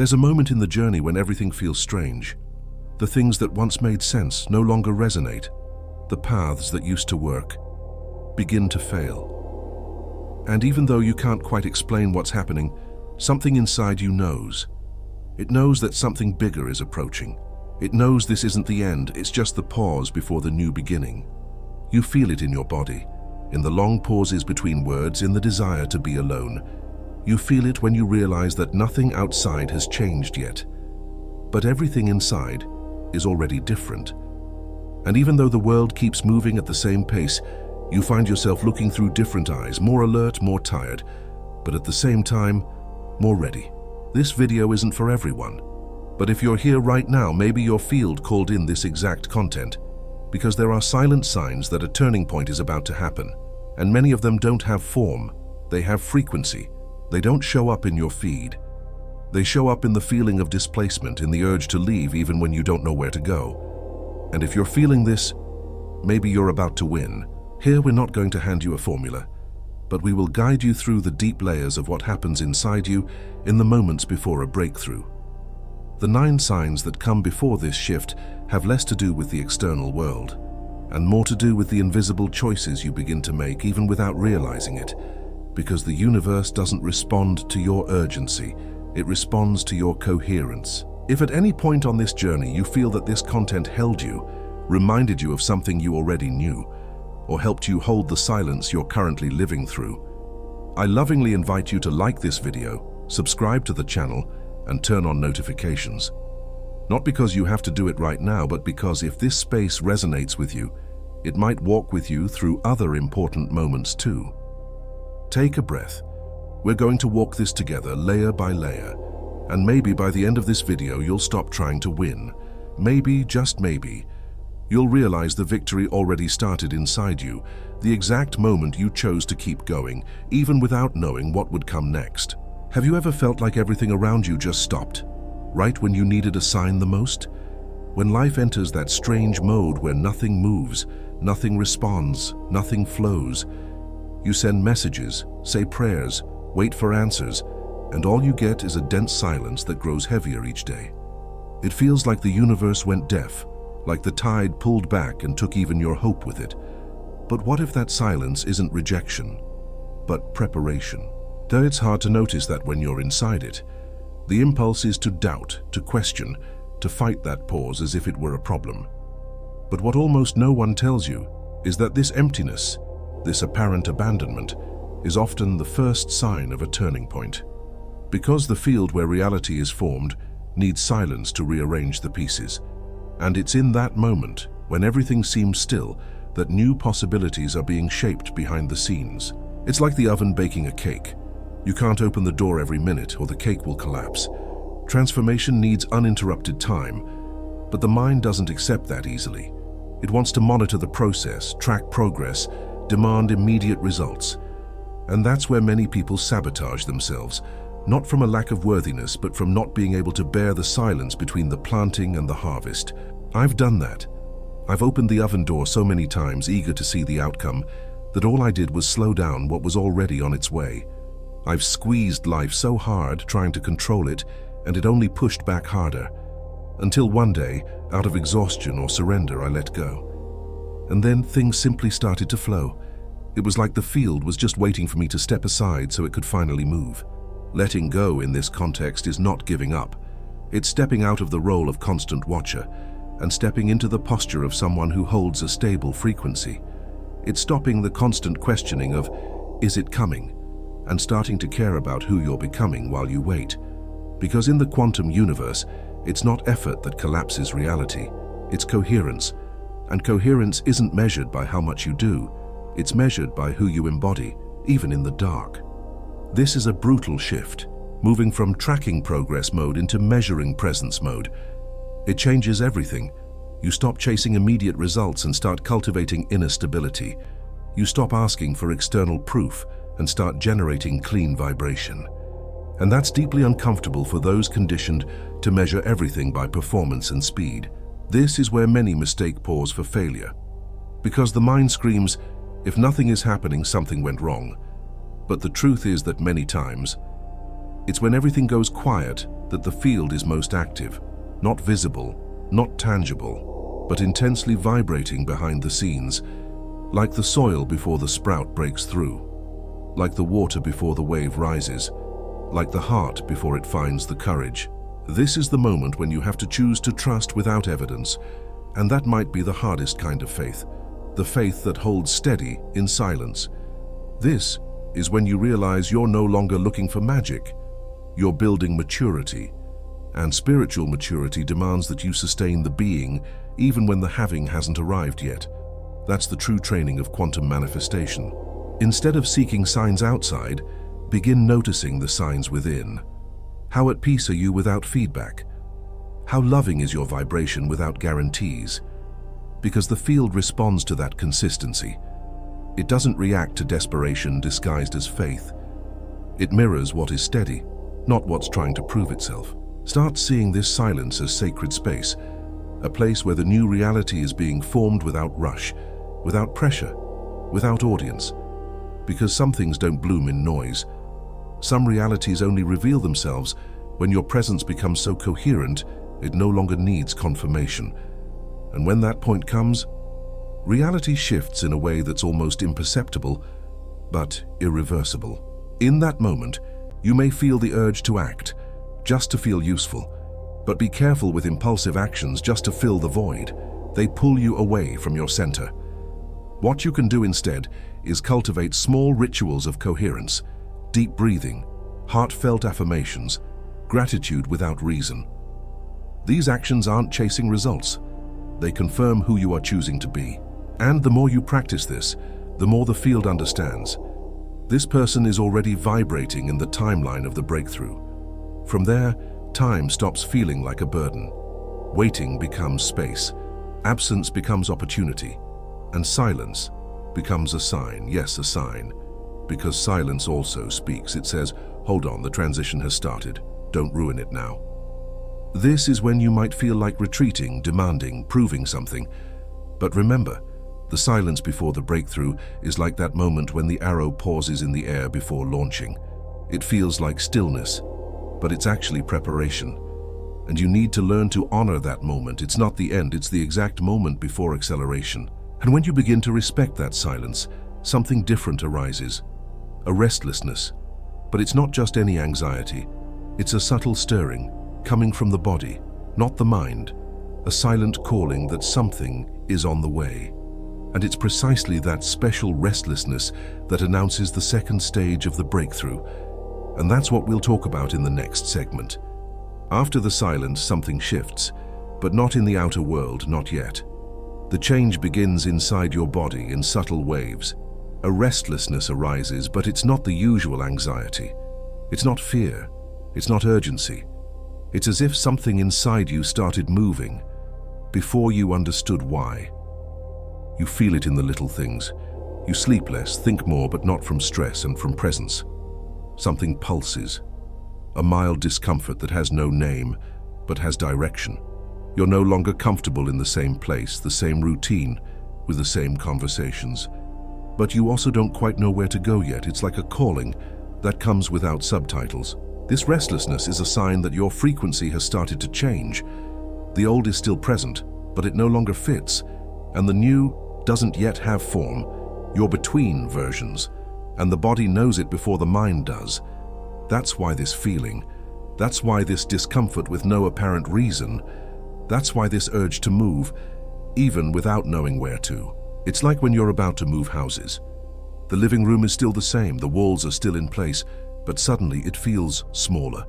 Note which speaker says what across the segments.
Speaker 1: There's a moment in the journey when everything feels strange. The things that once made sense no longer resonate. The paths that used to work begin to fail. And even though you can't quite explain what's happening, something inside you knows. It knows that something bigger is approaching. It knows this isn't the end, it's just the pause before the new beginning. You feel it in your body, in the long pauses between words, in the desire to be alone. You feel it when you realize that nothing outside has changed yet, but everything inside is already different. And even though the world keeps moving at the same pace, you find yourself looking through different eyes, more alert, more tired, but at the same time, more ready. This video isn't for everyone, but if you're here right now, maybe your field called in this exact content, because there are silent signs that a turning point is about to happen, and many of them don't have form, they have frequency. They don't show up in your feed. They show up in the feeling of displacement, in the urge to leave even when you don't know where to go. And if you're feeling this, maybe you're about to win. Here we're not going to hand you a formula, but we will guide you through the deep layers of what happens inside you in the moments before a breakthrough. The 9 signs that come before this shift have less to do with the external world, and more to do with the invisible choices you begin to make even without realizing it, because the universe doesn't respond to your urgency, it responds to your coherence. If at any point on this journey you feel that this content held you, reminded you of something you already knew, or helped you hold the silence you're currently living through, I lovingly invite you to like this video, subscribe to the channel, and turn on notifications. Not because you have to do it right now, but because if this space resonates with you, it might walk with you through other important moments too. Take a breath. We're going to walk this together layer by layer, and maybe by the end of this video you'll stop trying to win. Maybe, just maybe, you'll realize the victory already started inside you, the exact moment you chose to keep going, even without knowing what would come next. Have you ever felt like everything around you just stopped, right when you needed a sign the most? When life enters that strange mode where nothing moves, nothing responds, nothing flows, you send messages, say prayers, wait for answers, and all you get is a dense silence that grows heavier each day. It feels like the universe went deaf, like the tide pulled back and took even your hope with it. But what if that silence isn't rejection, but preparation? Though it's hard to notice that when you're inside it, the impulse is to doubt, to question, to fight that pause as if it were a problem. But what almost no one tells you is that this emptiness, this apparent abandonment, is often the first sign of a turning point. Because the field where reality is formed needs silence to rearrange the pieces. And it's in that moment, when everything seems still, that new possibilities are being shaped behind the scenes. It's like the oven baking a cake. You can't open the door every minute or the cake will collapse. Transformation needs uninterrupted time, but the mind doesn't accept that easily. It wants to monitor the process, track progress, demand immediate results. And that's where many people sabotage themselves, not from a lack of worthiness, but from not being able to bear the silence between the planting and the harvest. I've done that. I've opened the oven door so many times, eager to see the outcome, that all I did was slow down what was already on its way. I've squeezed life so hard trying to control it, and it only pushed back harder. Until one day, out of exhaustion or surrender, I let go. And then things simply started to flow. It was like the field was just waiting for me to step aside so it could finally move. Letting go in this context is not giving up. It's stepping out of the role of constant watcher and stepping into the posture of someone who holds a stable frequency. It's stopping the constant questioning of, is it coming? And starting to care about who you're becoming while you wait. Because in the quantum universe, it's not effort that collapses reality, it's coherence. And coherence isn't measured by how much you do, it's measured by who you embody, even in the dark. This is a brutal shift, moving from tracking progress mode into measuring presence mode. It changes everything. You stop chasing immediate results and start cultivating inner stability. You stop asking for external proof and start generating clean vibration. And that's deeply uncomfortable for those conditioned to measure everything by performance and speed. This is where many mistake pause for failure. Because the mind screams, if nothing is happening, something went wrong. But the truth is that many times, It's when everything goes quiet that the field is most active, not visible, not tangible, but intensely vibrating behind the scenes, like the soil before the sprout breaks through, like the water before the wave rises, like the heart before it finds the courage. This is the moment when you have to choose to trust without evidence, and that might be the hardest kind of faith, the faith that holds steady in silence. This is when you realize you're no longer looking for magic, you're building maturity, and spiritual maturity demands that you sustain the being even when the having hasn't arrived yet. That's the true training of quantum manifestation. Instead of seeking signs outside, begin noticing the signs within. How at peace are you without feedback? How loving is your vibration without guarantees? Because the field responds to that consistency. It doesn't react to desperation disguised as faith. It mirrors what is steady, not what's trying to prove itself. Start seeing this silence as sacred space, a place where the new reality is being formed without rush, without pressure, without audience. Because some things don't bloom in noise. Some realities only reveal themselves when your presence becomes so coherent it no longer needs confirmation. And when that point comes, reality shifts in a way that's almost imperceptible, but irreversible. In that moment, you may feel the urge to act, just to feel useful. But be careful with impulsive actions just to fill the void. They pull you away from your center. What you can do instead is cultivate small rituals of coherence, deep breathing, heartfelt affirmations, gratitude without reason. These actions aren't chasing results. They confirm who you are choosing to be. And the more you practice this, the more the field understands. This person is already vibrating in the timeline of the breakthrough. From there, time stops feeling like a burden. Waiting becomes space. Absence becomes opportunity. And silence becomes a sign. Yes, a sign. Because silence also speaks. It says, hold on, the transition has started. Don't ruin it now. This is when you might feel like retreating, demanding, proving something. But remember, the silence before the breakthrough is like that moment when the arrow pauses in the air before launching. It feels like stillness, but it's actually preparation. And you need to learn to honor that moment. It's not the end, it's the exact moment before acceleration. And when you begin to respect that silence, something different arises. A restlessness. But it's not just any anxiety. It's a subtle stirring, coming from the body, not the mind. A silent calling that something is on the way. And it's precisely that special restlessness that announces the second stage of the breakthrough. And that's what we'll talk about in the next segment. After the silence, something shifts, but not in the outer world, not yet. The change begins inside your body in subtle waves. A restlessness arises, but it's not the usual anxiety. It's not fear. It's not urgency. It's as if something inside you started moving before you understood why. You feel it in the little things. You sleep less, think more, but not from stress and from presence. Something pulses. A mild discomfort that has no name, but has direction. You're no longer comfortable in the same place, the same routine, with the same conversations. But you also don't quite know where to go yet. It's like a calling that comes without subtitles. This restlessness is a sign that your frequency has started to change. The old is still present, but it no longer fits, and the new doesn't yet have form. You're between versions, and the body knows it before the mind does. That's why this feeling, that's why this discomfort with no apparent reason, that's why this urge to move, even without knowing where to. It's like when you're about to move houses. The living room is still the same, the walls are still in place, but suddenly it feels smaller.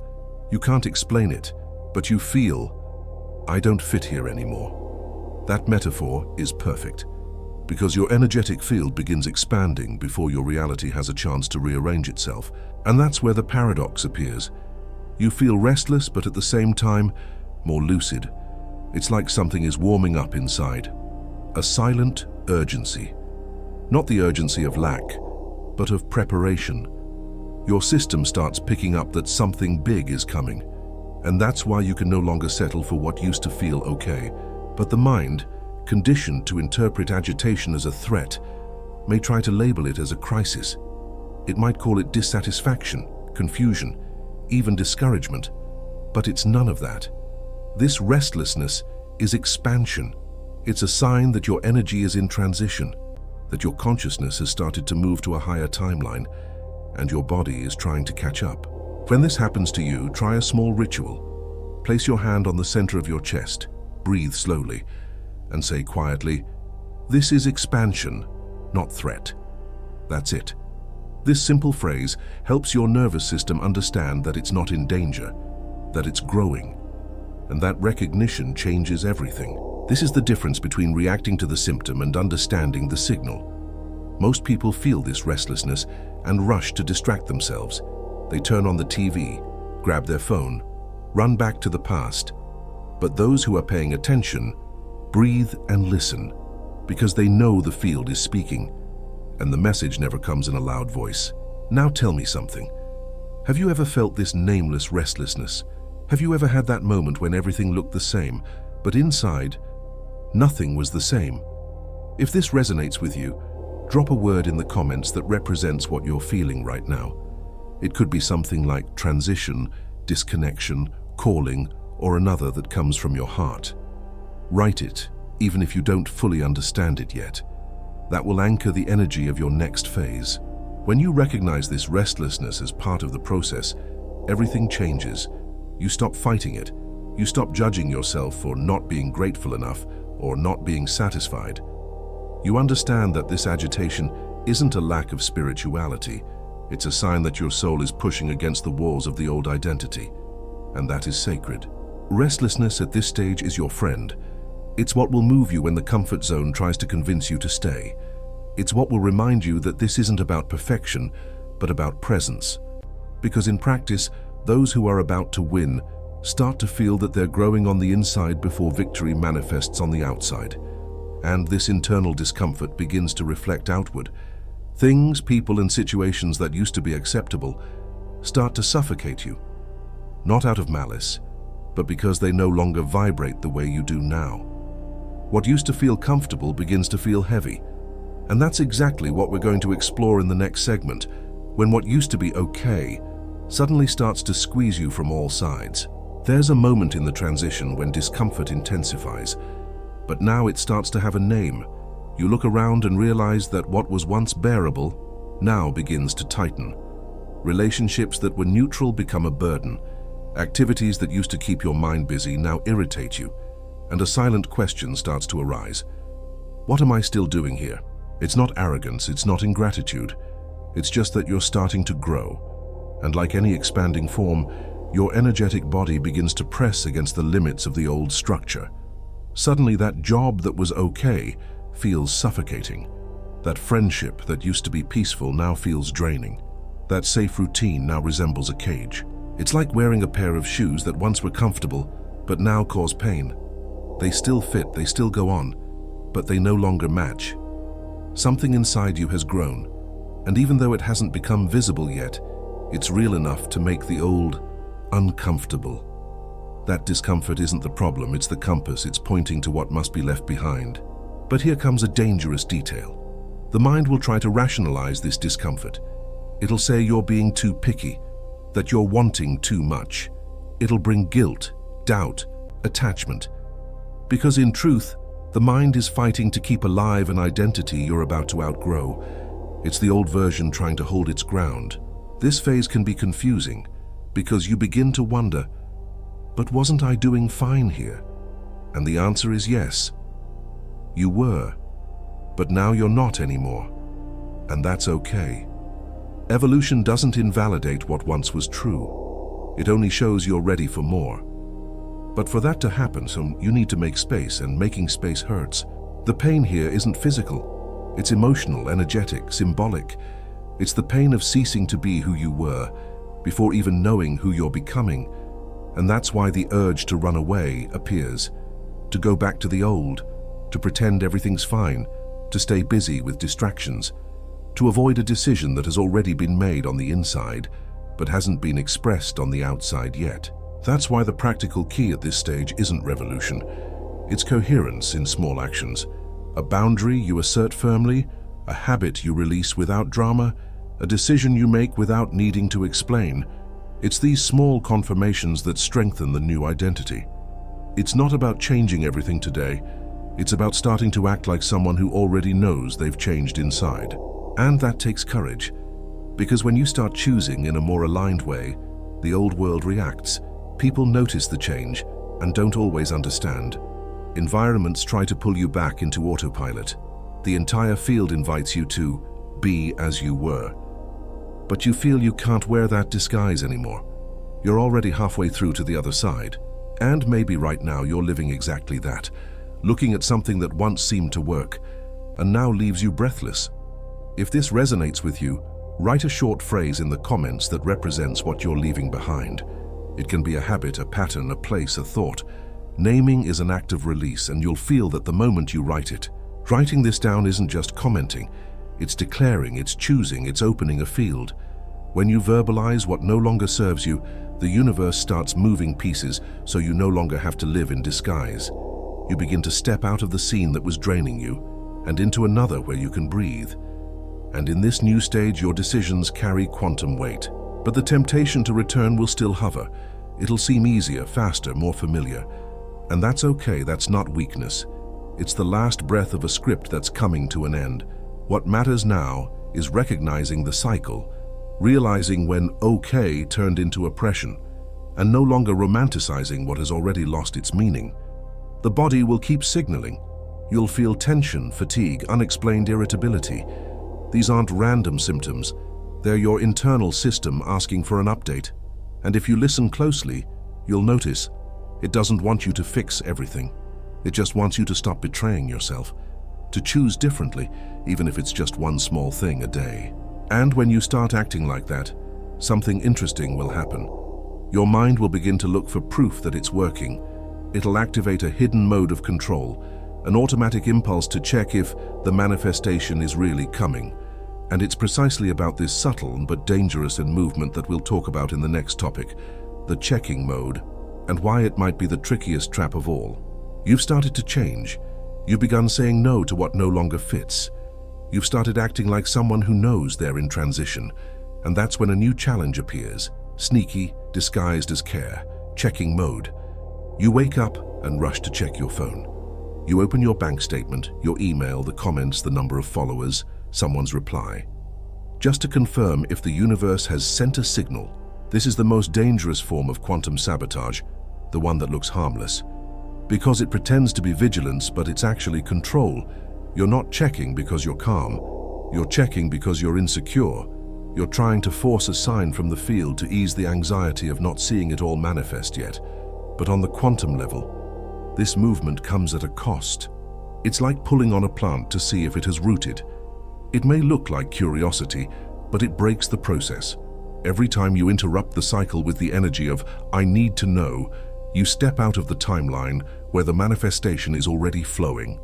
Speaker 1: You can't explain it, but you feel, I don't fit here anymore. That metaphor is perfect, because your energetic field begins expanding before your reality has a chance to rearrange itself. And that's where the paradox appears. You feel restless, but at the same time, more lucid. It's like something is warming up inside. A silent urgency. Not the urgency of lack, but of preparation. Your system starts picking up that something big is coming, and that's why you can no longer settle for what used to feel okay. But the mind, conditioned to interpret agitation as a threat, may try to label it as a crisis. It might call it dissatisfaction, confusion, even discouragement. But it's none of that. This restlessness is expansion. It's a sign that your energy is in transition, that your consciousness has started to move to a higher timeline, and your body is trying to catch up. When this happens to you, try a small ritual. Place your hand on the center of your chest, breathe slowly, and say quietly, "This is expansion, not threat." That's it. This simple phrase helps your nervous system understand that it's not in danger, that it's growing, and that recognition changes everything. This is the difference between reacting to the symptom and understanding the signal. Most people feel this restlessness and rush to distract themselves. They turn on the TV, grab their phone, run back to the past. But those who are paying attention breathe and listen, because they know the field is speaking, and the message never comes in a loud voice. Now tell me something. Have you ever felt this nameless restlessness? Have you ever had that moment when everything looked the same, but inside, nothing was the same? If this resonates with you, drop a word in the comments that represents what you're feeling right now. It could be something like transition, disconnection, calling, or another that comes from your heart. Write it, even if you don't fully understand it yet. That will anchor the energy of your next phase. When you recognize this restlessness as part of the process, everything changes. You stop fighting it. You stop judging yourself for not being grateful enough or not being satisfied. You understand that this agitation isn't a lack of spirituality. It's a sign that your soul is pushing against the walls of the old identity, and that is sacred. Restlessness at this stage is your friend. It's what will move you when the comfort zone tries to convince you to stay. It's what will remind you that this isn't about perfection, but about presence. Because in practice, those who are about to win start to feel that they're growing on the inside before victory manifests on the outside. And this internal discomfort begins to reflect outward. Things, people, and situations that used to be acceptable start to suffocate you. Not out of malice, but because they no longer vibrate the way you do now. What used to feel comfortable begins to feel heavy. And that's exactly what we're going to explore in the next segment, when what used to be okay suddenly starts to squeeze you from all sides. There's a moment in the transition when discomfort intensifies, but now it starts to have a name. You look around and realize that what was once bearable now begins to tighten. Relationships that were neutral become a burden. Activities that used to keep your mind busy now irritate you, and a silent question starts to arise. What am I still doing here? It's not arrogance, it's not ingratitude. It's just that you're starting to grow. And like any expanding form, your energetic body begins to press against the limits of the old structure. Suddenly that job that was okay feels suffocating. That friendship that used to be peaceful now feels draining. That safe routine now resembles a cage. It's like wearing a pair of shoes that once were comfortable, but now cause pain. They still fit, they still go on, but they no longer match. Something inside you has grown, and even though it hasn't become visible yet, it's real enough to make the old uncomfortable. That discomfort isn't the problem, it's the compass, it's pointing to what must be left behind. But here comes a dangerous detail. The mind will try to rationalize this discomfort. It'll say you're being too picky, that you're wanting too much. It'll bring guilt, doubt, attachment. Because in truth, the mind is fighting to keep alive an identity you're about to outgrow. It's the old version trying to hold its ground. This phase can be confusing because you begin to wonder, but wasn't I doing fine here? And the answer is yes. You were, but now you're not anymore. And that's okay. Evolution doesn't invalidate what once was true. It only shows you're ready for more. But for that to happen, you need to make space, and making space hurts. The pain here isn't physical. It's emotional, energetic, symbolic. It's the pain of ceasing to be who you were, before even knowing who you're becoming. And that's why the urge to run away appears, to go back to the old, to pretend everything's fine, to stay busy with distractions, to avoid a decision that has already been made on the inside, but hasn't been expressed on the outside yet. That's why the practical key at this stage isn't revolution. It's coherence in small actions. A boundary you assert firmly, a habit you release without drama, a decision you make without needing to explain. It's these small confirmations that strengthen the new identity. It's not about changing everything today. It's about starting to act like someone who already knows they've changed inside. And that takes courage, because when you start choosing in a more aligned way, the old world reacts. People notice the change and don't always understand. Environments try to pull you back into autopilot. The entire field invites you to be as you were. But you feel you can't wear that disguise anymore. You're already halfway through to the other side. And maybe right now you're living exactly that, looking at something that once seemed to work and now leaves you breathless. If this resonates with you, write a short phrase in the comments that represents what you're leaving behind. It can be a habit, a pattern, a place, a thought. Naming is an act of release, and you'll feel that the moment you write it. Writing this down isn't just commenting. It's declaring, it's choosing, it's opening a field. When you verbalize what no longer serves you, the universe starts moving pieces so you no longer have to live in disguise. You begin to step out of the scene that was draining you and into another where you can breathe. And in this new stage, your decisions carry quantum weight. But the temptation to return will still hover. It'll seem easier, faster, more familiar. And that's okay, that's not weakness. It's the last breath of a script that's coming to an end. What matters now is recognizing the cycle, realizing when okay turned into oppression, and no longer romanticizing what has already lost its meaning. The body will keep signaling. You'll feel tension, fatigue, unexplained irritability. These aren't random symptoms. They're your internal system asking for an update. And if you listen closely, you'll notice it doesn't want you to fix everything. It just wants you to stop betraying yourself, to choose differently, even if it's just one small thing a day. And when you start acting like that, something interesting will happen. Your mind will begin to look for proof that it's working. It'll activate a hidden mode of control, an automatic impulse to check if the manifestation is really coming. And it's precisely about this subtle but dangerous movement that we'll talk about in the next topic, the checking mode, and why it might be the trickiest trap of all. You've started to change. You've begun saying no to what no longer fits. You've started acting like someone who knows they're in transition, and that's when a new challenge appears, sneaky, disguised as care, checking mode. You wake up and rush to check your phone. You open your bank statement, your email, the comments, the number of followers, someone's reply. Just to confirm if the universe has sent a signal. This is the most dangerous form of quantum sabotage, the one that looks harmless. Because it pretends to be vigilance, but it's actually control. You're not checking because you're calm. You're checking because you're insecure. You're trying to force a sign from the field to ease the anxiety of not seeing it all manifest yet. But on the quantum level, this movement comes at a cost. It's like pulling on a plant to see if it has rooted. It may look like curiosity, but it breaks the process. Every time you interrupt the cycle with the energy of, I need to know, you step out of the timeline where the manifestation is already flowing.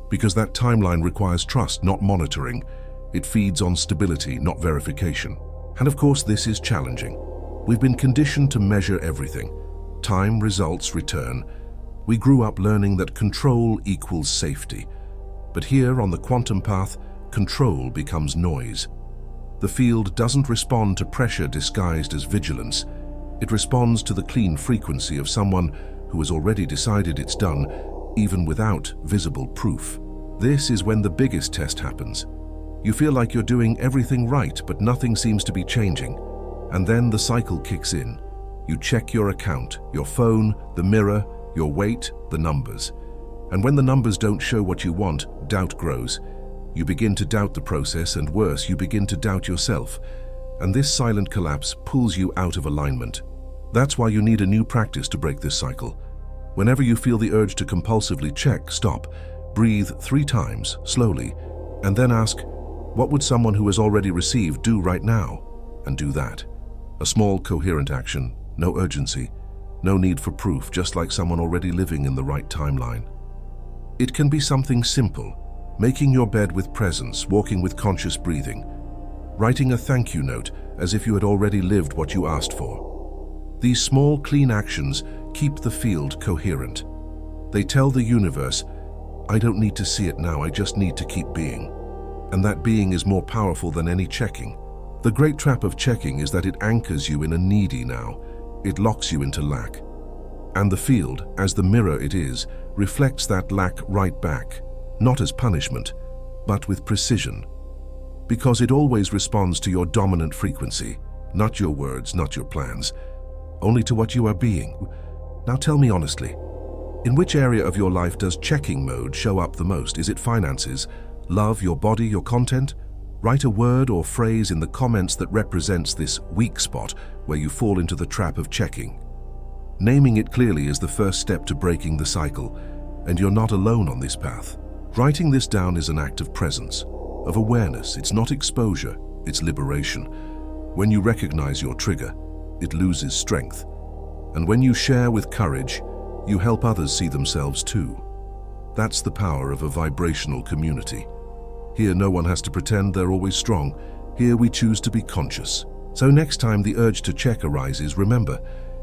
Speaker 1: Because that timeline requires trust, not monitoring. It feeds on stability, not verification. And of course, this is challenging. We've been conditioned to measure everything. Time, results, return. We grew up learning that control equals safety. But here on the quantum path, control becomes noise. The field doesn't respond to pressure disguised as vigilance. It responds to the clean frequency of someone who has already decided it's done, even without visible proof. This is when the biggest test happens. You feel like you're doing everything right, but nothing seems to be changing. And then the cycle kicks in. You check your account, your phone, the mirror, your weight, the numbers. And when the numbers don't show what you want, doubt grows. You begin to doubt the process, and worse, you begin to doubt yourself. And this silent collapse pulls you out of alignment. That's why you need a new practice to break this cycle. Whenever you feel the urge to compulsively check, stop, breathe 3 times, slowly, and then ask, what would someone who has already received do right now? And do that. A small, coherent action, no urgency, no need for proof, just like someone already living in the right timeline. It can be something simple, making your bed with presence, walking with conscious breathing, writing a thank you note as if you had already lived what you asked for. These small, clean actions keep the field coherent. They tell the universe, I don't need to see it now, I just need to keep being. And that being is more powerful than any checking. The great trap of checking is that it anchors you in a needy now. It locks you into lack. And the field, as the mirror it is, reflects that lack right back, not as punishment, but with precision. Because it always responds to your dominant frequency, not your words, not your plans, only to what you are being. Now tell me honestly, in which area of your life does checking mode show up the most? Is it finances, love, your body, your content? Write a word or phrase in the comments that represents this weak spot where you fall into the trap of checking. Naming it clearly is the first step to breaking the cycle, and you're not alone on this path. Writing this down is an act of presence, of awareness. It's not exposure, it's liberation. When you recognize your trigger, it loses strength. And when you share with courage, you help others see themselves too. That's the power of a vibrational community. Here, no one has to pretend they're always strong. Here, we choose to be conscious. So next time the urge to check arises, remember,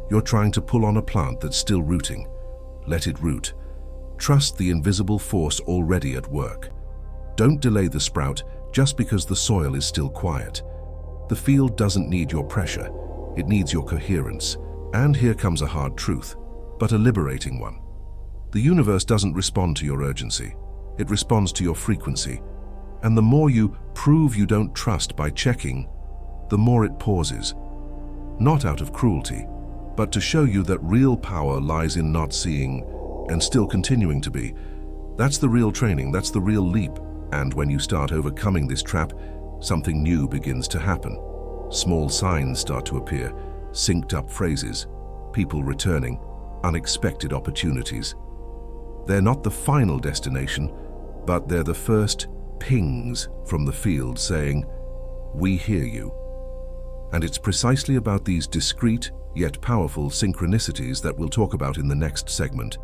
Speaker 1: you're trying to pull on a plant that's still rooting. Let it root. Trust the invisible force already at work. Don't delay the sprout just because the soil is still quiet. The field doesn't need your pressure. It needs your coherence. And here comes a hard truth, but a liberating one. The universe doesn't respond to your urgency. It responds to your frequency. And the more you prove you don't trust by checking, the more it pauses. Not out of cruelty, but to show you that real power lies in not seeing and still continuing to be. That's the real training, that's the real leap. And when you start overcoming this trap, something new begins to happen. Small signs start to appear, synced up phrases, people returning, unexpected opportunities. They're not the final destination, but they're the first pings from the field saying, "We hear you." And it's precisely about these discrete yet powerful synchronicities that we'll talk about in the next segment.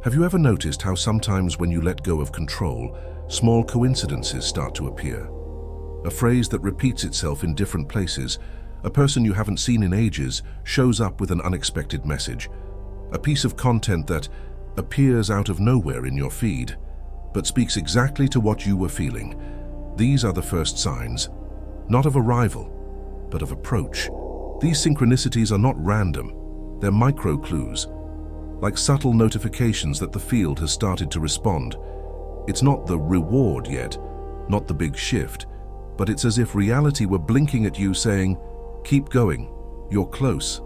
Speaker 1: Have you ever noticed how sometimes when you let go of control, small coincidences start to appear? A phrase that repeats itself in different places, a person you haven't seen in ages shows up with an unexpected message, a piece of content that appears out of nowhere in your feed, but speaks exactly to what you were feeling. These are the first signs, not of arrival, but of approach. These synchronicities are not random, they're micro-clues, like subtle notifications that the field has started to respond. It's not the reward yet, not the big shift, but it's as if reality were blinking at you saying, "Keep going, you're close."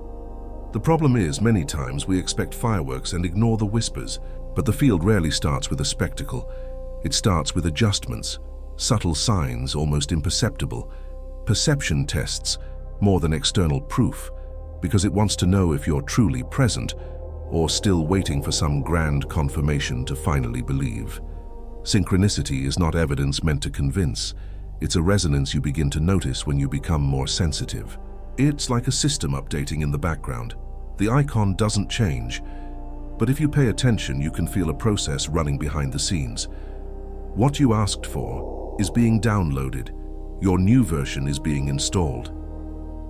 Speaker 1: The problem is, many times we expect fireworks and ignore the whispers, but the field rarely starts with a spectacle. It starts with adjustments, subtle signs, almost imperceptible, perception tests, more than external proof, because it wants to know if you're truly present or still waiting for some grand confirmation to finally believe. Synchronicity is not evidence meant to convince. It's a resonance you begin to notice when you become more sensitive. It's like a system updating in the background. The icon doesn't change, but if you pay attention, you can feel a process running behind the scenes. What you asked for is being downloaded. Your new version is being installed.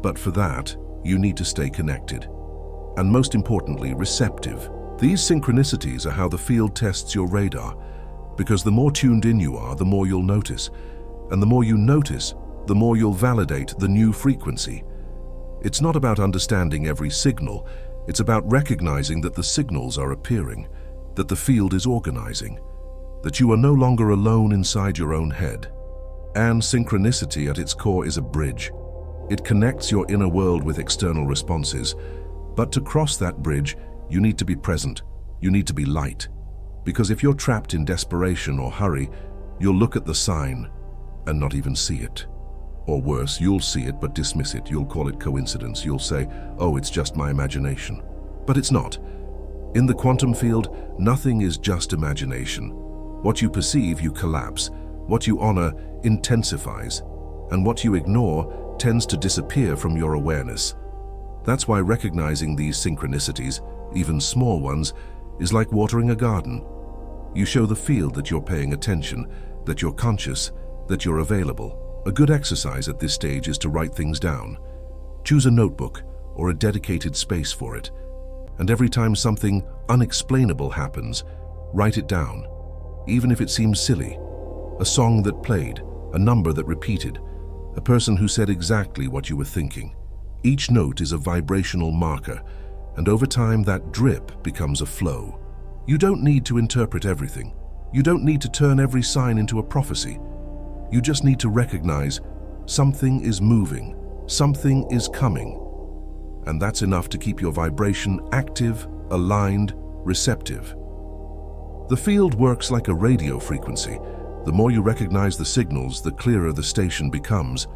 Speaker 1: But for that, you need to stay connected. And most importantly, receptive. These synchronicities are how the field tests your radar, because the more tuned in you are, the more you'll notice. And the more you notice, the more you'll validate the new frequency. It's not about understanding every signal, it's about recognizing that the signals are appearing, that the field is organizing, that you are no longer alone inside your own head. And synchronicity at its core is a bridge. It connects your inner world with external responses. But to cross that bridge, you need to be present. You need to be light. Because if you're trapped in desperation or hurry, you'll look at the sign and not even see it. Or worse, you'll see it but dismiss it. You'll call it coincidence. You'll say, "Oh, it's just my imagination." But it's not. In the quantum field, nothing is just imagination. What you perceive, you collapse. What you honor intensifies. And what you ignore tends to disappear from your awareness. That's why recognizing these synchronicities, even small ones, is like watering a garden. You show the field that you're paying attention, that you're conscious, that you're available. A good exercise at this stage is to write things down. Choose a notebook or a dedicated space for it. And every time something unexplainable happens, write it down, even if it seems silly. A song that played, a number that repeated, a person who said exactly what you were thinking. Each note is a vibrational marker, and over time that drip becomes a flow. You don't need to interpret everything. You don't need to turn every sign into a prophecy. You just need to recognize something is moving, something is coming. And that's enough to keep your vibration active, aligned, receptive. The field works like a radio frequency. The more you recognize the signals, the clearer the station becomes.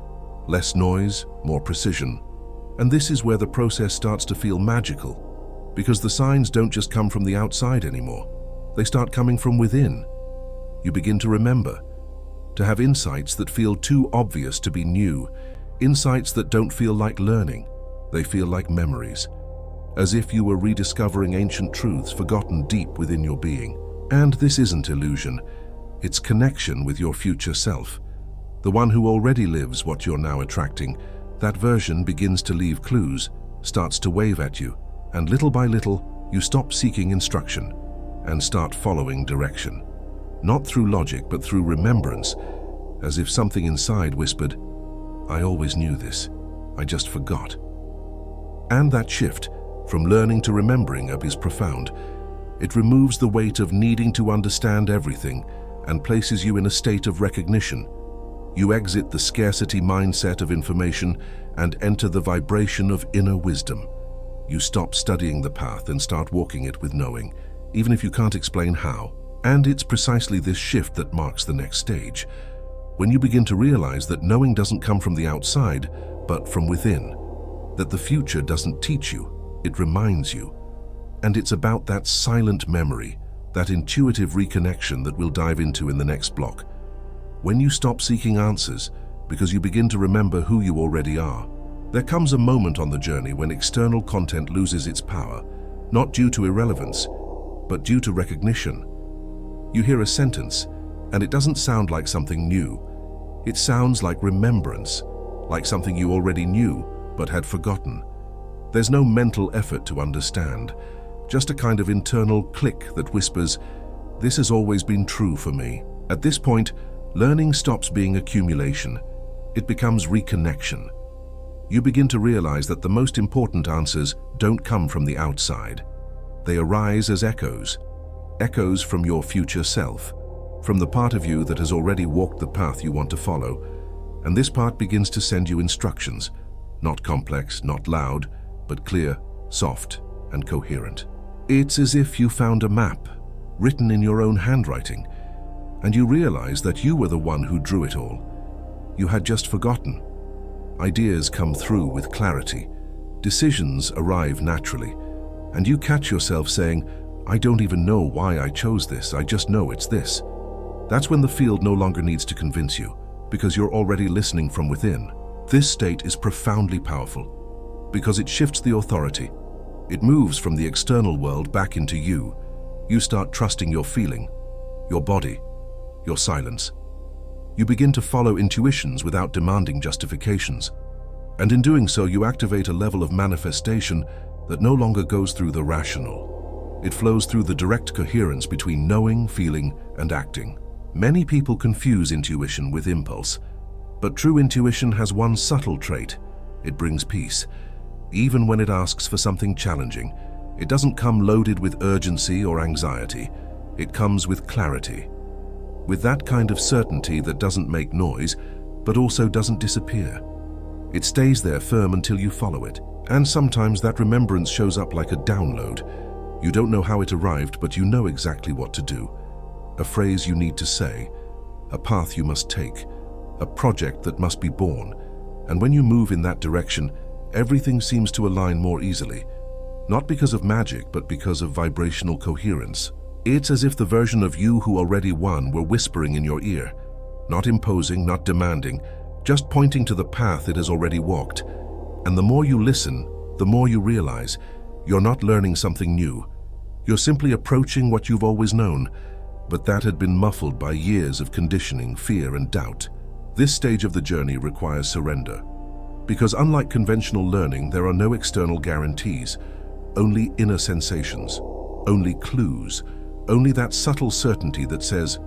Speaker 1: Less noise, more precision. And this is where the process starts to feel magical, because the signs don't just come from the outside anymore. They start coming from within. You begin to remember, to have insights that feel too obvious to be new, insights that don't feel like learning. They feel like memories, as if you were rediscovering ancient truths forgotten deep within your being. And this isn't illusion, it's connection with your future self, the one who already lives what you're now attracting. That version begins to leave clues, starts to wave at you, and little by little, you stop seeking instruction and start following direction. Not through logic, but through remembrance, as if something inside whispered, "I always knew this, I just forgot." And that shift, from learning to remembering, is profound. It removes the weight of needing to understand everything and places you in a state of recognition. You exit the scarcity mindset of information and enter the vibration of inner wisdom. You stop studying the path and start walking it with knowing, even if you can't explain how. And it's precisely this shift that marks the next stage, when you begin to realize that knowing doesn't come from the outside, but from within. That the future doesn't teach you, it reminds you. And it's about that silent memory, that intuitive reconnection that we'll dive into in the next block. When you stop seeking answers, because you begin to remember who you already are, there comes a moment on the journey when external content loses its power, not due to irrelevance, but due to recognition. You hear a sentence, and it doesn't sound like something new. It sounds like remembrance, like something you already knew, but had forgotten. There's no mental effort to understand, just a kind of internal click that whispers, "This has always been true for me." At this point, learning stops being accumulation. It becomes reconnection. You begin to realize that the most important answers don't come from the outside. They arise as echoes, echoes from your future self, from the part of you that has already walked the path you want to follow. And this part begins to send you instructions, not complex, not loud, but clear, soft, and coherent. It's as if you found a map, written in your own handwriting, and you realize that you were the one who drew it all. You had just forgotten. Ideas come through with clarity. Decisions arrive naturally, and you catch yourself saying, "I don't even know why I chose this, I just know it's this." That's when the field no longer needs to convince you, because you're already listening from within. This state is profoundly powerful, because it shifts the authority. It moves from the external world back into you. You start trusting your feeling, your body, your silence. You begin to follow intuitions without demanding justifications. And in doing so, you activate a level of manifestation that no longer goes through the rational. It flows through the direct coherence between knowing, feeling, and acting. Many people confuse intuition with impulse, but true intuition has one subtle trait. It brings peace. Even when it asks for something challenging, it doesn't come loaded with urgency or anxiety. It comes with clarity. With that kind of certainty that doesn't make noise, but also doesn't disappear. It stays there firm until you follow it. And sometimes that remembrance shows up like a download. You don't know how it arrived, but you know exactly what to do. A phrase you need to say, a path you must take, a project that must be born. And when you move in that direction, everything seems to align more easily. Not because of magic, but because of vibrational coherence. It's as if the version of you who already won were whispering in your ear, not imposing, not demanding, just pointing to the path it has already walked. And the more you listen, the more you realize you're not learning something new. You're simply approaching what you've always known, but that had been muffled by years of conditioning, fear, and doubt. This stage of the journey requires surrender, because unlike conventional learning, there are no external guarantees, only inner sensations, only clues, only that subtle certainty that says,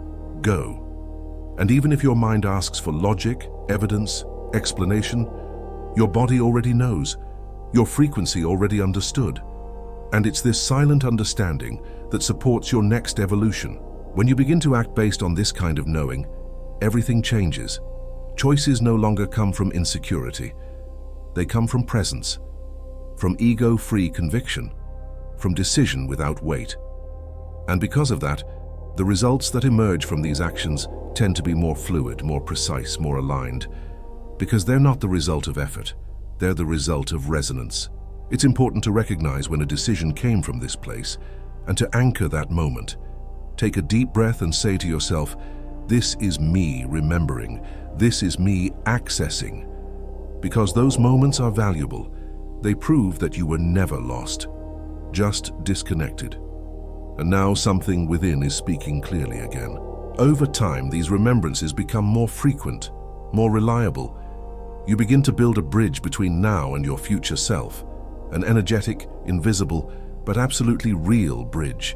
Speaker 1: go. And even if your mind asks for logic, evidence, explanation. Your body already knows, your frequency already understood. And it's this silent understanding that supports your next evolution. When you begin to act based on this kind of knowing, everything changes. Choices no longer come from insecurity. They come from presence, from ego-free conviction, from decision without weight. And because of that, the results that emerge from these actions tend to be more fluid, more precise, more aligned, because they're not the result of effort, they're the result of resonance. It's important to recognize when a decision came from this place and to anchor that moment. Take a deep breath and say to yourself, this is me remembering, this is me accessing. Because those moments are valuable, they prove that you were never lost, just disconnected. And now something within is speaking clearly again. Over time, these remembrances become more frequent, more reliable. You begin to build a bridge between now and your future self, an energetic, invisible, but absolutely real bridge.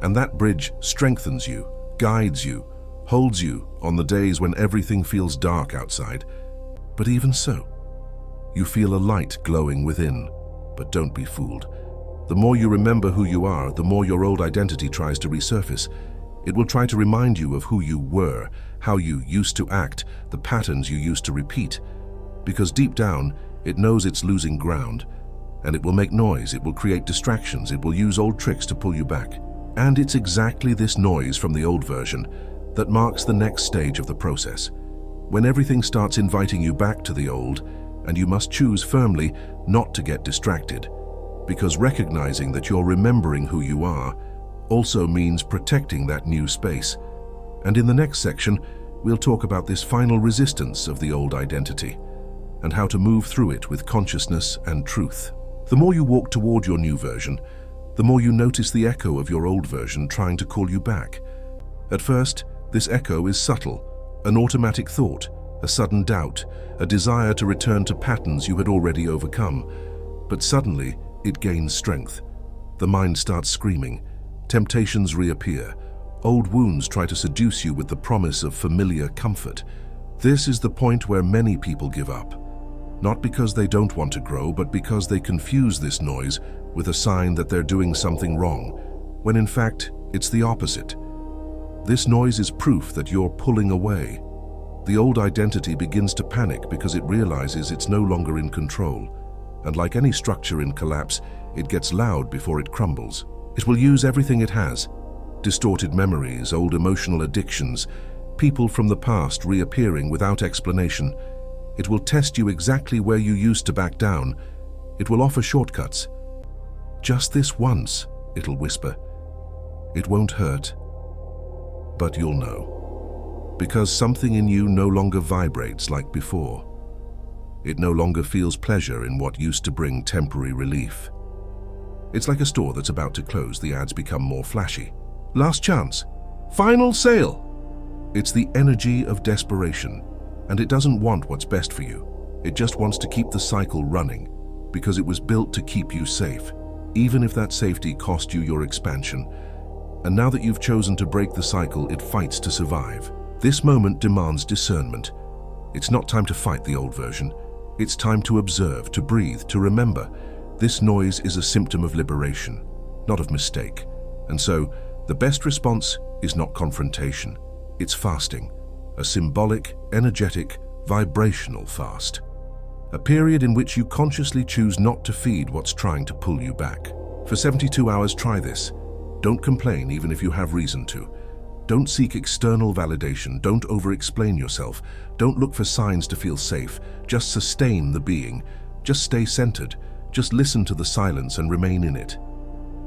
Speaker 1: And that bridge strengthens you, guides you, holds you on the days when everything feels dark outside. But even so, you feel a light glowing within. But don't be fooled. The more you remember who you are, the more your old identity tries to resurface. It will try to remind you of who you were, how you used to act, the patterns you used to repeat. Because deep down, it knows it's losing ground. And it will make noise, it will create distractions, it will use old tricks to pull you back. And it's exactly this noise from the old version that marks the next stage of the process. When everything starts inviting you back to the old, and you must choose firmly not to get distracted. Because recognizing that you're remembering who you are also means protecting that new space. And in the next section, we'll talk about this final resistance of the old identity and how to move through it with consciousness and truth. The more you walk toward your new version, the more you notice the echo of your old version trying to call you back. At first, this echo is subtle, an automatic thought, a sudden doubt, a desire to return to patterns you had already overcome. But suddenly, it gains strength. The mind starts screaming. Temptations reappear. Old wounds try to seduce you with the promise of familiar comfort. This is the point where many people give up. Not because they don't want to grow, but because they confuse this noise with a sign that they're doing something wrong, when in fact, it's the opposite. This noise is proof that you're pulling away. The old identity begins to panic because it realizes it's no longer in control. And like any structure in collapse, it gets loud before it crumbles. It will use everything it has. Distorted memories, old emotional addictions, people from the past reappearing without explanation. It will test you exactly where you used to back down. It will offer shortcuts. Just this once, it'll whisper. It won't hurt, but you'll know. Because something in you no longer vibrates like before. It no longer feels pleasure in what used to bring temporary relief. It's like a store that's about to close. The ads become more flashy. Last chance. Final sale. It's the energy of desperation. And it doesn't want what's best for you. It just wants to keep the cycle running because it was built to keep you safe, even if that safety cost you your expansion. And now that you've chosen to break the cycle, it fights to survive. This moment demands discernment. It's not time to fight the old version. It's time to observe, to breathe, to remember. This noise is a symptom of liberation, not of mistake. And so, the best response is not confrontation. It's fasting. A symbolic, energetic, vibrational fast. A period in which you consciously choose not to feed what's trying to pull you back. For 72 hours, try this. Don't complain even if you have reason to. Don't seek external validation. Don't over-explain yourself. Don't look for signs to feel safe. Just sustain the being. Just stay centered. Just listen to the silence and remain in it.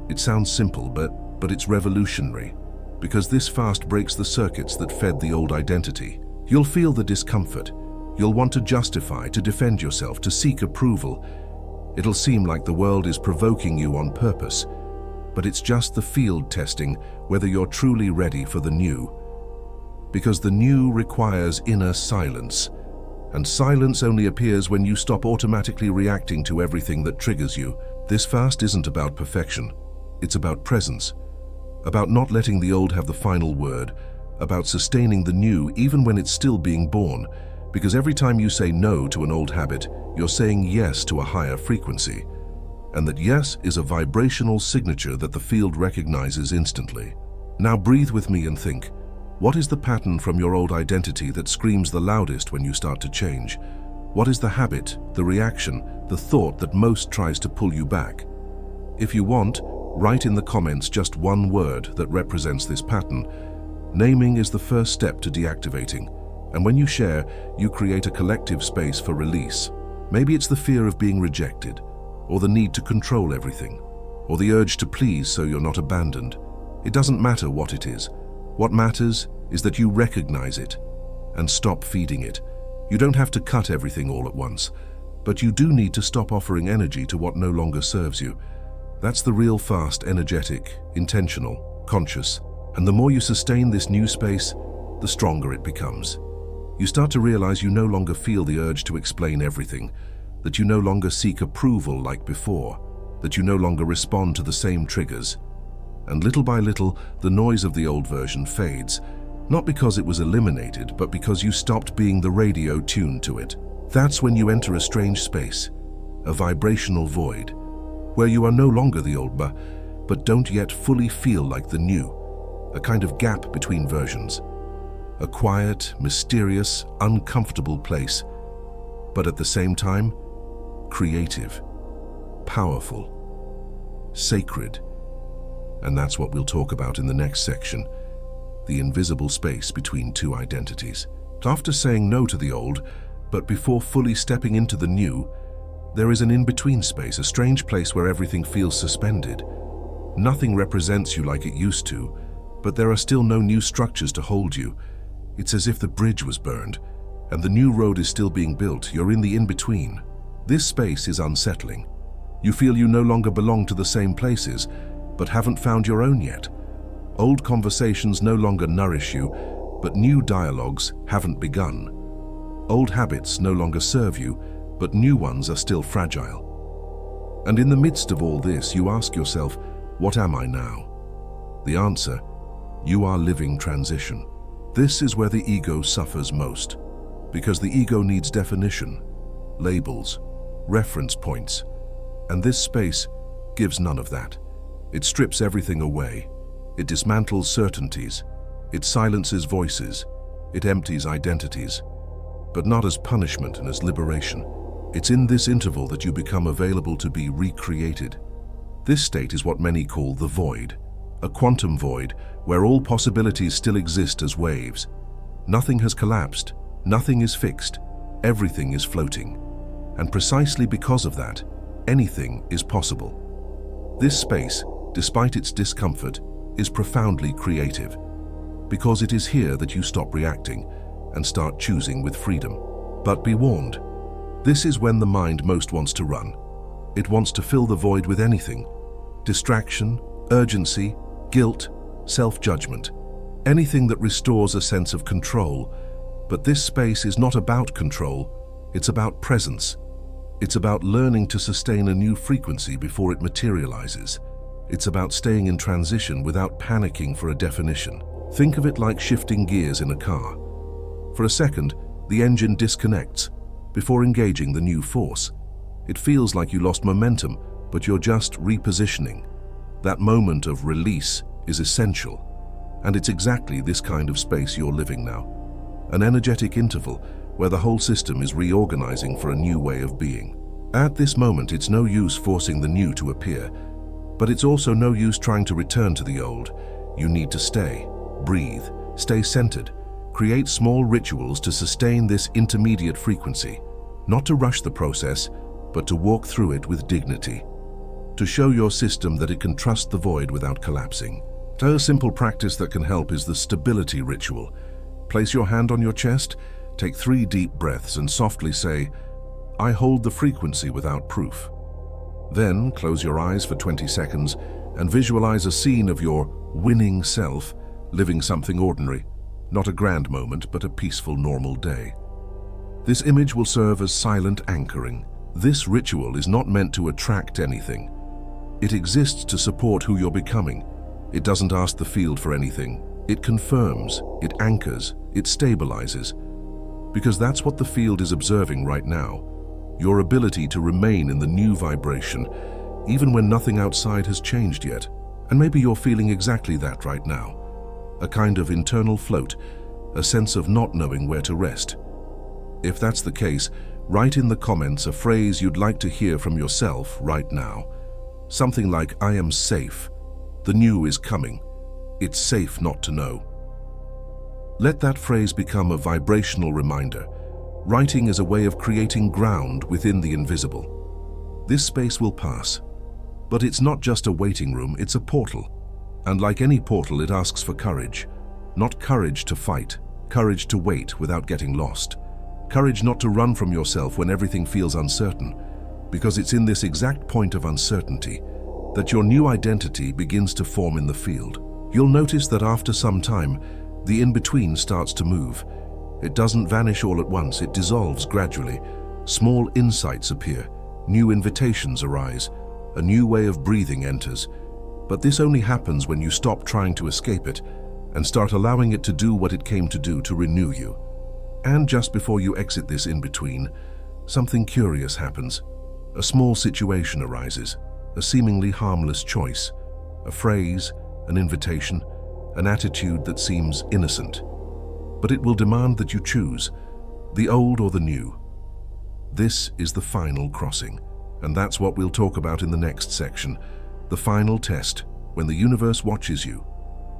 Speaker 1: It sounds simple, but it's revolutionary. Because this fast breaks the circuits that fed the old identity. You'll feel the discomfort. You'll want to justify, to defend yourself, to seek approval. It'll seem like the world is provoking you on purpose. But it's just the field testing whether you're truly ready for the new. Because the new requires inner silence. And silence only appears when you stop automatically reacting to everything that triggers you. This fast isn't about perfection. It's about presence. About not letting the old have the final word, about sustaining the new even when it's still being born, Because every time you say no to an old habit, you're saying yes to a higher frequency. And that yes is a vibrational signature that the field recognizes instantly. Now breathe with me and think, what is the pattern from your old identity that screams the loudest when you start to change? What is the habit, the reaction, the thought that most tries to pull you back? If you want, write in the comments just one word that represents this pattern. Naming is the first step to deactivating, and when you share, you create a collective space for release. Maybe it's the fear of being rejected, or the need to control everything, or the urge to please so you're not abandoned. It doesn't matter what it is. What matters is that you recognize it and stop feeding it. You don't have to cut everything all at once, but you do need to stop offering energy to what no longer serves you. That's the real fast, energetic, intentional, conscious. And the more you sustain this new space, the stronger it becomes. You start to realize you no longer feel the urge to explain everything, that you no longer seek approval like before, that you no longer respond to the same triggers. And little by little, the noise of the old version fades, not because it was eliminated, but because you stopped being the radio tuned to it. That's when you enter a strange space, a vibrational void, where you are no longer the old but don't yet fully feel like the new, a kind of gap between versions. A quiet, mysterious, uncomfortable place, but at the same time, creative, powerful, sacred. And that's what we'll talk about in the next section, the invisible space between two identities. After saying no to the old, but before fully stepping into the new, there is an in-between space, a strange place where everything feels suspended. Nothing represents you like it used to, but there are still no new structures to hold you. It's as if the bridge was burned, and the new road is still being built. You're in the in-between. This space is unsettling. You feel you no longer belong to the same places, but haven't found your own yet. Old conversations no longer nourish you, but new dialogues haven't begun. Old habits no longer serve you, but new ones are still fragile. And in the midst of all this, you ask yourself, what am I now? The answer, you are living transition. This is where the ego suffers most, because the ego needs definition, labels, reference points, and this space gives none of that. It strips everything away. It dismantles certainties. It silences voices. It empties identities. But not as punishment and as liberation. It's in this interval that you become available to be recreated. This state is what many call the void, a quantum void where all possibilities still exist as waves. Nothing has collapsed, nothing is fixed, everything is floating. And precisely because of that, anything is possible. This space, despite its discomfort, is profoundly creative, because it is here that you stop reacting and start choosing with freedom. But be warned, this is when the mind most wants to run. It wants to fill the void with anything: distraction, urgency, guilt, self-judgment, anything that restores a sense of control. But this space is not about control, it's about presence. It's about learning to sustain a new frequency before it materializes. It's about staying in transition without panicking for a definition. Think of it like shifting gears in a car. For a second, the engine disconnects before engaging the new force. It feels like you lost momentum, but you're just repositioning. That moment of release is essential, and it's exactly this kind of space you're living now. An energetic interval where the whole system is reorganizing for a new way of being. At this moment, it's no use forcing the new to appear, but it's also no use trying to return to the old. You need to stay, breathe, stay centered, create small rituals to sustain this intermediate frequency, not to rush the process, but to walk through it with dignity, to show your system that it can trust the void without collapsing. A simple practice that can help is the stability ritual. Place your hand on your chest, take 3 deep breaths and softly say, "I hold the frequency without proof." Then close your eyes for 20 seconds and visualize a scene of your winning self living something ordinary, not a grand moment, but a peaceful, normal day. This image will serve as silent anchoring. This ritual is not meant to attract anything. It exists to support who you're becoming. It doesn't ask the field for anything. It confirms, it anchors, it stabilizes. because that's what the field is observing right now. Your ability to remain in the new vibration, even when nothing outside has changed yet. And maybe you're feeling exactly that right now. A kind of internal float, a sense of not knowing where to rest. If that's the case, write in the comments a phrase you'd like to hear from yourself right now. Something like, I am safe. The new is coming. It's safe not to know. Let that phrase become a vibrational reminder. Writing is a way of creating ground within the invisible. This space will pass. But it's not just a waiting room, it's a portal. And like any portal, it asks for courage. Not courage to fight, courage to wait without getting lost. Courage not to run from yourself when everything feels uncertain, because it's in this exact point of uncertainty that your new identity begins to form in the field. You'll notice that after some time, the in-between starts to move. It doesn't vanish all at once, it dissolves gradually. Small insights appear, new invitations arise, a new way of breathing enters. But this only happens when you stop trying to escape it and start allowing it to do what it came to do, to renew you. And just before you exit this in-between, something curious happens. A small situation arises, a seemingly harmless choice, a phrase, an invitation, an attitude that seems innocent. But it will demand that you choose, the old or the new. This is the final crossing, and that's what we'll talk about in the next section. The final test, when the universe watches you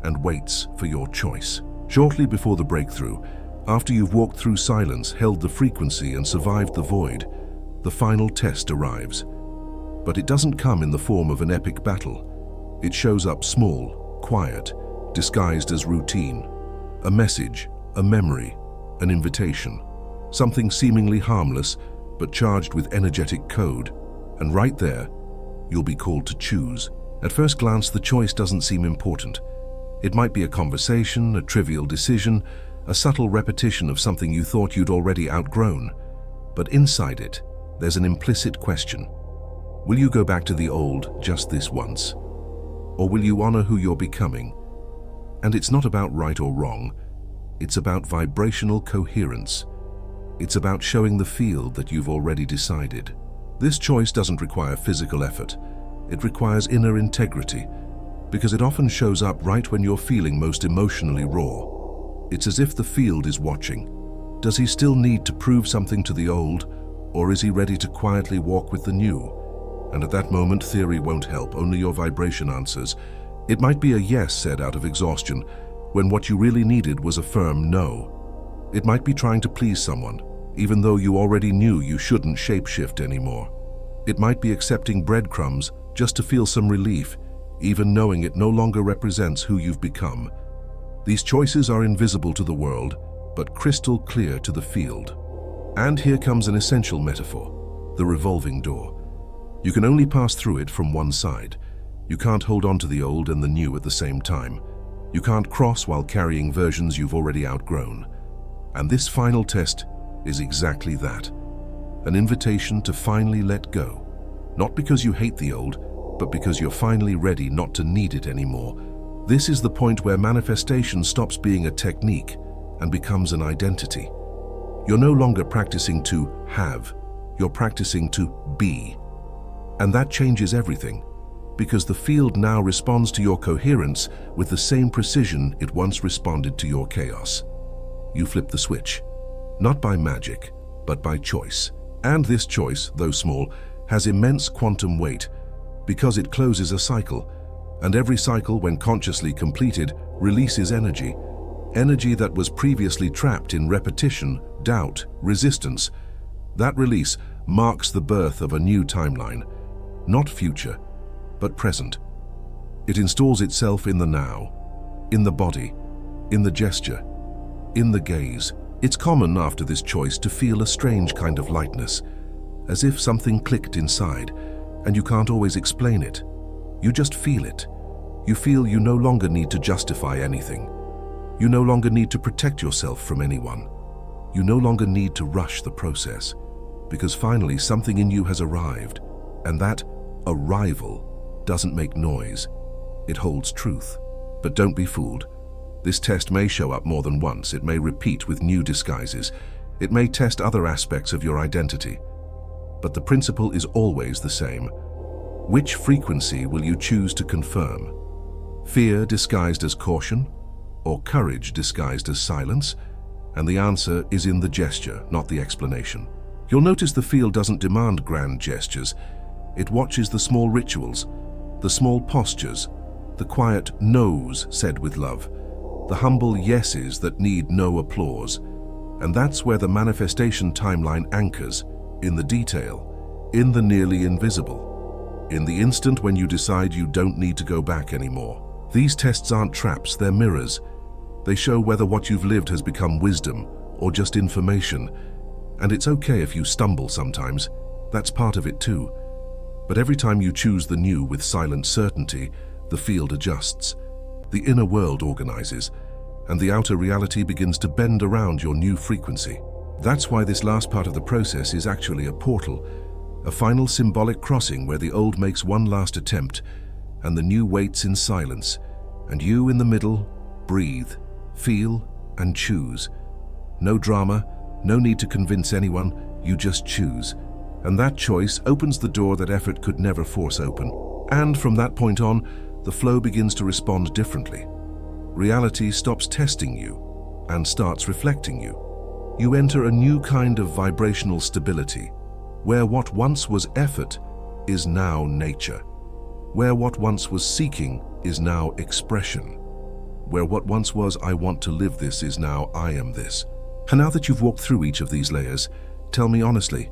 Speaker 1: and waits for your choice. Shortly before the breakthrough, after you've walked through silence, held the frequency and survived the void, the final test arrives. But it doesn't come in the form of an epic battle. It shows up small, quiet, disguised as routine. A message, a memory, an invitation. Something seemingly harmless, but charged with energetic code. And right there, you'll be called to choose. At first glance, the choice doesn't seem important. It might be a conversation, a trivial decision, a subtle repetition of something you thought you'd already outgrown. But inside it, there's an implicit question. Will you go back to the old just this once? Or will you honor who you're becoming? And it's not about right or wrong. It's about vibrational coherence. It's about showing the field that you've already decided. This choice doesn't require physical effort. It requires inner integrity, because it often shows up right when you're feeling most emotionally raw. It's as if the field is watching. Does he still need to prove something to the old, or is he ready to quietly walk with the new? And at that moment, theory won't help, only your vibration answers. It might be a yes said out of exhaustion, when what you really needed was a firm no. It might be trying to please someone, even though you already knew you shouldn't shapeshift anymore. It might be accepting breadcrumbs just to feel some relief, even knowing it no longer represents who you've become. These choices are invisible to the world, but crystal clear to the field. And here comes an essential metaphor, the revolving door. You can only pass through it from one side. You can't hold on to the old and the new at the same time. You can't cross while carrying versions you've already outgrown. And this final test is exactly that. An invitation to finally let go. Not because you hate the old, but because you're finally ready not to need it anymore. This is the point where manifestation stops being a technique and becomes an identity. You're no longer practicing to have, you're practicing to be. And that changes everything, because the field now responds to your coherence with the same precision it once responded to your chaos. You flip the switch, not by magic, but by choice. And this choice, though small, has immense quantum weight, because it closes a cycle, and every cycle, when consciously completed, releases energy. Energy that was previously trapped in repetition, doubt, resistance. That release marks the birth of a new timeline. Not future, but present. It installs itself in the now, in the body, in the gesture, in the gaze. It's common after this choice to feel a strange kind of lightness, as if something clicked inside, and you can't always explain it. You just feel it. You feel you no longer need to justify anything. You no longer need to protect yourself from anyone. You no longer need to rush the process, because finally something in you has arrived, and that arrival doesn't make noise. It holds truth. But don't be fooled. This test may show up more than once. It may repeat with new disguises. It may test other aspects of your identity, but the principle is always the same. Which frequency will you choose to confirm? Fear disguised as caution, or courage disguised as silence? And the answer is in the gesture, not the explanation. You'll notice the field doesn't demand grand gestures. It watches the small rituals, the small postures, the quiet no's said with love, the humble yeses that need no applause. And that's where the manifestation timeline anchors, in the detail, in the nearly invisible, in the instant when you decide you don't need to go back anymore. These tests aren't traps, they're mirrors. They show whether what you've lived has become wisdom or just information. And it's okay if you stumble sometimes. That's part of it too. But every time you choose the new with silent certainty, the field adjusts. The inner world organizes, and the outer reality begins to bend around your new frequency. That's why this last part of the process is actually a portal, a final symbolic crossing where the old makes one last attempt, and the new waits in silence, and you in the middle breathe, feel, and choose. No drama, no need to convince anyone, you just choose. And that choice opens the door that effort could never force open. And from that point on, the flow begins to respond differently. Reality stops testing you and starts reflecting you. You enter a new kind of vibrational stability, where what once was effort is now nature, where what once was seeking is now expression, where what once was I want to live this is now I am this. And now that you've walked through each of these layers, tell me honestly,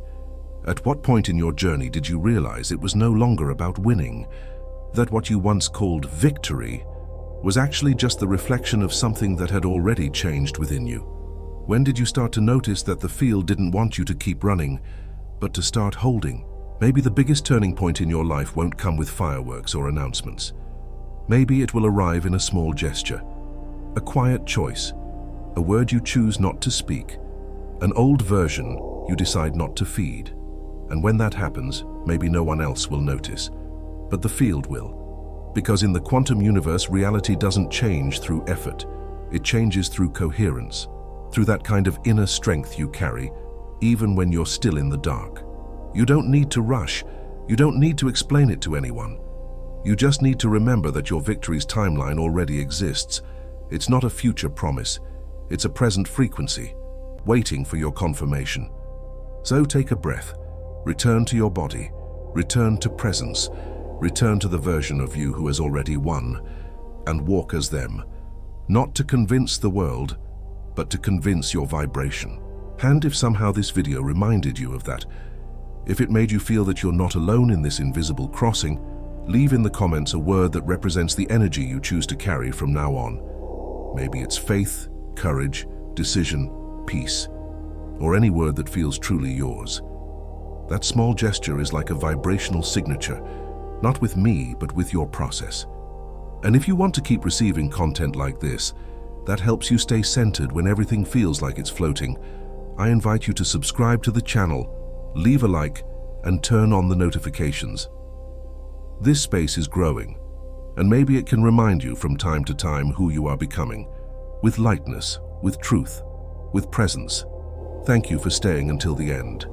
Speaker 1: at what point in your journey did you realize it was no longer about winning, that what you once called victory was actually just the reflection of something that had already changed within you? When did you start to notice that the field didn't want you to keep running, but to start holding? Maybe the biggest turning point in your life won't come with fireworks or announcements. Maybe it will arrive in a small gesture, a quiet choice, a word you choose not to speak, an old version you decide not to feed. And when that happens, maybe no one else will notice, but the field will. Because in the quantum universe, reality doesn't change through effort. It changes through coherence, through that kind of inner strength you carry, even when you're still in the dark. You don't need to rush. You don't need to explain it to anyone. You just need to remember that your victory's timeline already exists. It's not a future promise. It's a present frequency, waiting for your confirmation. So take a breath, return to your body, return to presence, return to the version of you who has already won, and walk as them, not to convince the world, but to convince your vibration. And if somehow this video reminded you of that, if it made you feel that you're not alone in this invisible crossing, leave in the comments a word that represents the energy you choose to carry from now on. Maybe it's faith, courage, decision, peace, or any word that feels truly yours. That small gesture is like a vibrational signature, not with me, but with your process. And if you want to keep receiving content like this, that helps you stay centered when everything feels like it's floating, I invite you to subscribe to the channel, leave a like, and turn on the notifications. This space is growing, and maybe it can remind you from time to time who you are becoming, with lightness, with truth, with presence. Thank you for staying until the end.